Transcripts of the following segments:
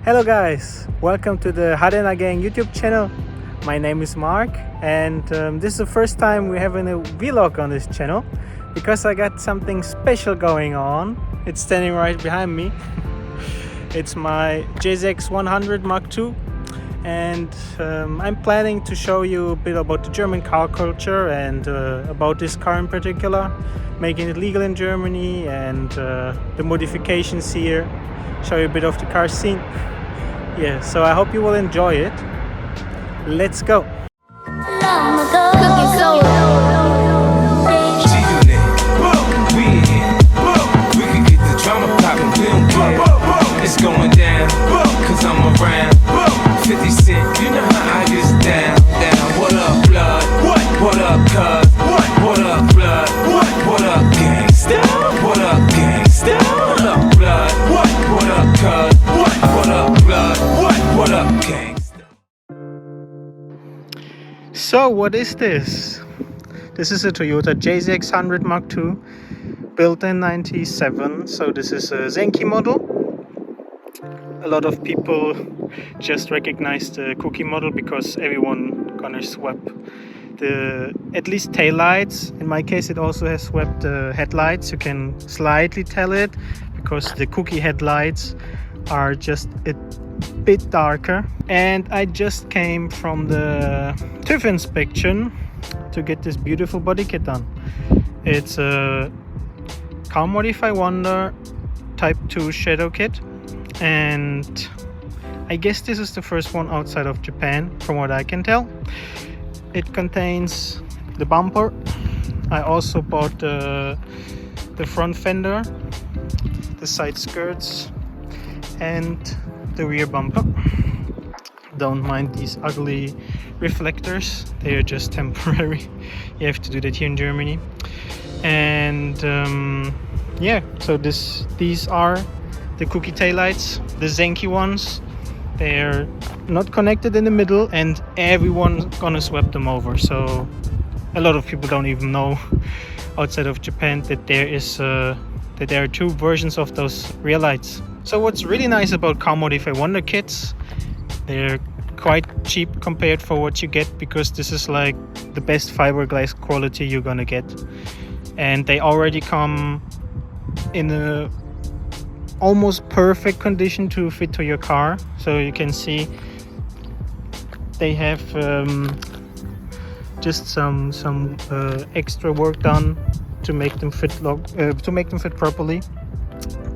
Hello guys, welcome to the Hadena Gang YouTube channel. My name is Mark and this is the first time we're having a vlog on this channel because I got something special going on. It's standing right behind me. It's my JZX100 Mark II and I'm planning to show you a bit about the German car culture and about this car in particular, making it legal in Germany and the modifications here, show you a bit of the car scene. Yeah, so I hope you will enjoy it. Let's go. It's going down, cause I'm around 50 Cent, you know how I just down. What up, blood? What up, cuz? What up, blood? What up, gangsta? What up, gangsta? What up, blood? What up, cuz? What up, blood? What up, gangsta? So what is this? This is a Toyota JZX100 Mark II, built in 97. So this is a Zenki model. A lot of people just recognize the cookie model because everyone gonna swap the at least tail lights. In my case, it also has swapped the headlights. You can slightly tell it because the cookie headlights are just a bit darker. And I just came from the TÜV inspection to get this beautiful body kit done. It's a Car Modify Wonder Type 2 shadow kit. And I guess this is the first one outside of Japan, from what I can tell. It contains the bumper. I also bought the front fender, the side skirts, and the rear bumper. Don't mind these ugly reflectors, they are just temporary. You have to do that here in Germany. And yeah, so these are the cookie taillights, the Zenki ones. They're not connected in the middle and everyone's gonna swap them over. So a lot of people don't even know outside of Japan that there are two versions of those rear lights. So what's really nice about Car Modify Wonder kits, they're quite cheap compared for what you get, because this is like the best fiberglass quality you're gonna get. And they already come in a almost perfect condition to fit to your car. So you can see they have just some extra work done to make them fit properly.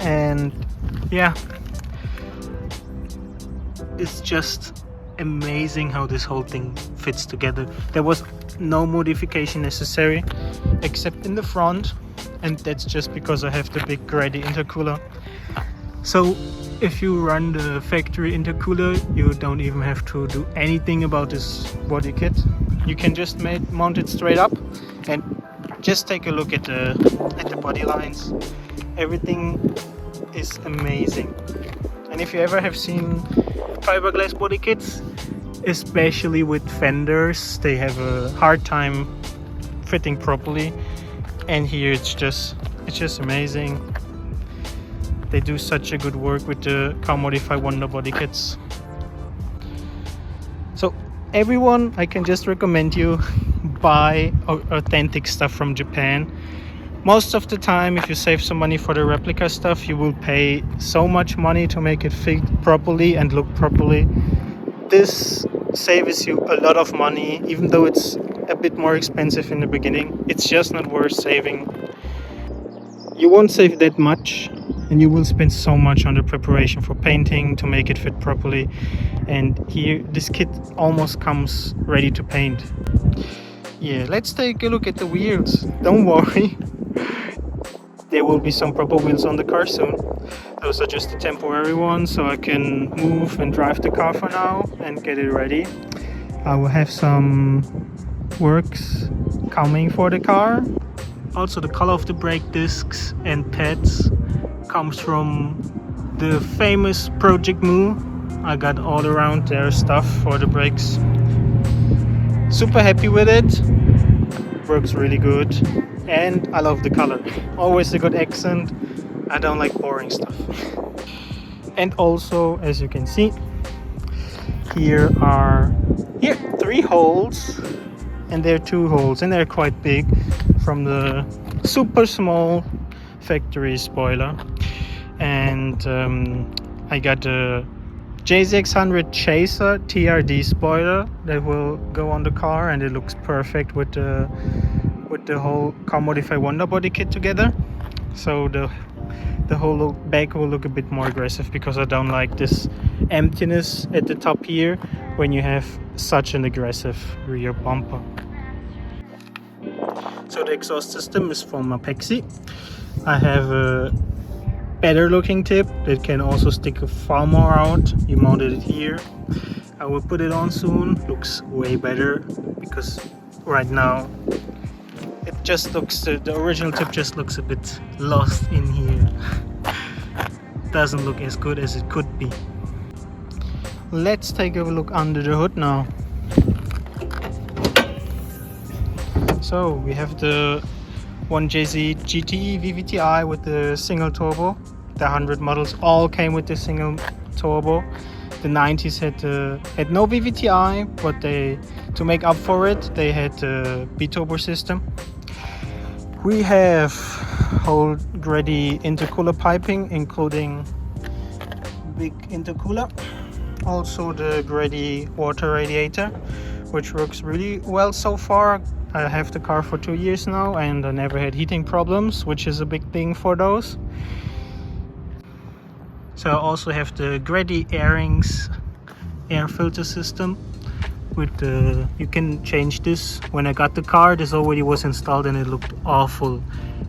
And yeah, it's just amazing how this whole thing fits together. There was no modification necessary except in the front, and that's just because I have the big Grady intercooler. So if you run the factory intercooler, you don't even have to do anything about this body kit. You can just mount it straight up and just take a look at the body lines. Everything is amazing. And if you ever have seen fiberglass body kits, especially with fenders, they have a hard time fitting properly. And here it's just amazing. They do such a good work with the Car Modify Wonder body kits. So everyone, I can just recommend you buy authentic stuff from Japan. Most of the time, if you save some money for the replica stuff, you will pay so much money to make it fit properly and look properly. This saves you a lot of money, even though it's a bit more expensive in the beginning. It's just not worth saving. You won't save that much, and you will spend so much on the preparation for painting to make it fit properly. And here, this kit almost comes ready to paint. Yeah, let's take a look at the wheels. Don't worry, there will be some proper wheels on the car soon. Those are just the temporary ones, so I can move and drive the car for now and get it ready. I will have some works coming for the car. Also, the color of the brake discs and pads comes from the famous Project Moo. I got all around their stuff for the brakes. Super happy with it. Works really good. And I love the color. Always a good accent. I don't like boring stuff. And also, as you can see, here are 3 holes, and there are 2 holes, and they're quite big from the super small factory spoiler. And I got a JZX100 Chaser TRD spoiler that will go on the car, and it looks perfect with the whole car modify Wonder body kit together. So the whole back will look a bit more aggressive, because I don't like this emptiness at the top here when you have such an aggressive rear bumper. So the exhaust system is from a Pexi. I have a better looking tip that can also stick far more out. You mounted it here. I will put it on soon. Looks way better, because right now it just looks, the original tip just looks a bit lost in here. Doesn't look as good as it could be. Let's take a look under the hood now. So we have the 1JZ GT VVTi with the single turbo. The 100 models all came with the single turbo. The 90s had no VVTi, but to make up for it, they had the B-turbo system. We have whole Grady intercooler piping, including big intercooler. Also the Grady water radiator, which works really well so far. I have the car for 2 years now, and I never had heating problems, which is a big thing for those. So I also have the Grady Airings air filter system with the, you can change this. When I got the car, this already was installed, and it looked awful.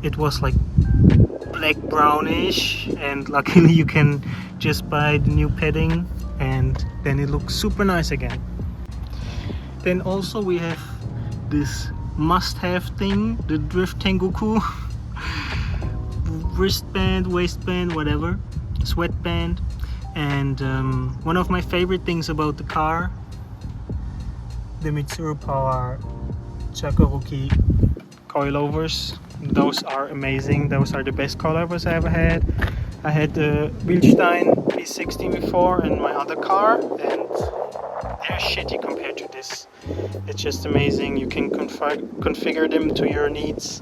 It was like black brownish, and luckily you can just buy the new padding, and then it looks super nice again. Then also we have this must-have thing, the Drift Tengoku wristband, waistband, whatever, sweatband. And one of my favorite things about the car, the Mitsuru Power Chakaruki coilovers. Those are amazing. Those are the best coilovers I ever had. I had the Wheelstein P60 before in my other car, and they're shitty compared to this. It's just amazing. You can configure them to your needs.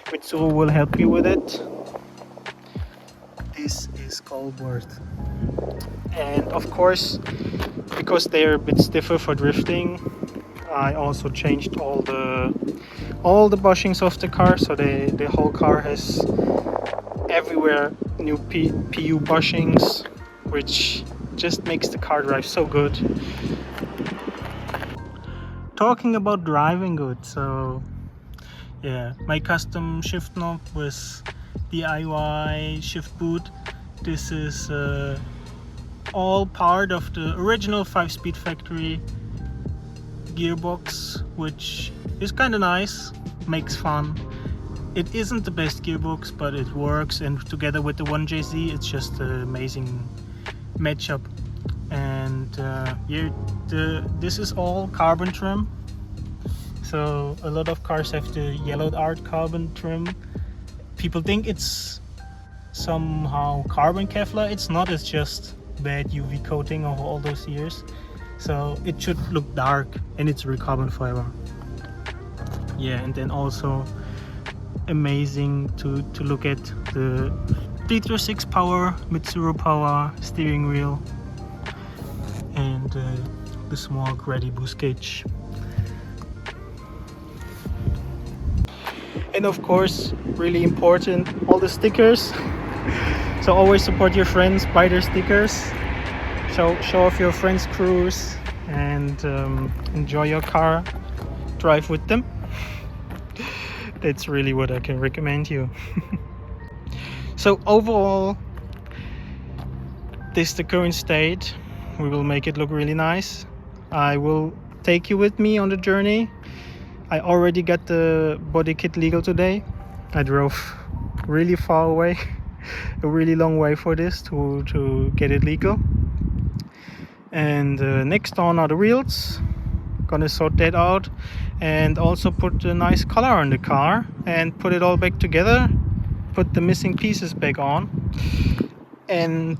Mitsuru will help you with it. This is gold worth. And of course, because they're a bit stiffer for drifting, I also changed all the bushings of the car, so the whole car has everywhere new PU bushings, which just makes the car drive so good. Talking about driving good, so yeah, my custom shift knob with DIY shift boot. This is all part of the original 5-speed factory gearbox, which is kind of nice, makes fun. It isn't the best gearbox, but it works, and together with the 1JZ, it's just an amazing matchup. And this is all carbon trim. So a lot of cars have the yellowed art carbon trim. People think it's somehow carbon Kevlar. It's not. It's just bad UV coating of all those years. So it should look dark, and it's real carbon fiber. Yeah, and then also amazing to look at the 336 power Mitsuru Power steering wheel, and the small Grady boost gauge. And of course, really important, all the stickers. So always support your friends, buy their stickers. Show off your friends' crews, and enjoy your car, drive with them. That's really what I can recommend you. So overall, this is the current state. We will make it look really nice. I will take you with me on the journey. I already got the body kit legal today. I drove really far away, a really long way for this to get it legal. And next on are the wheels. Gonna sort that out, and also put a nice color on the car and put it all back together, put the missing pieces back on. And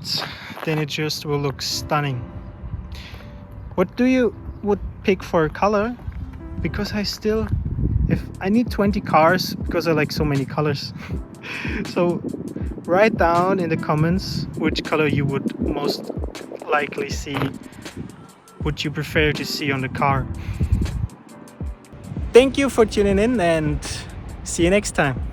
then it just will look stunning. What do you would pick for color? Because if I need 20 cars because I like so many colors. So write down in the comments which color you would most likely see, would you prefer to see on the car. Thank you for tuning in and see you next time.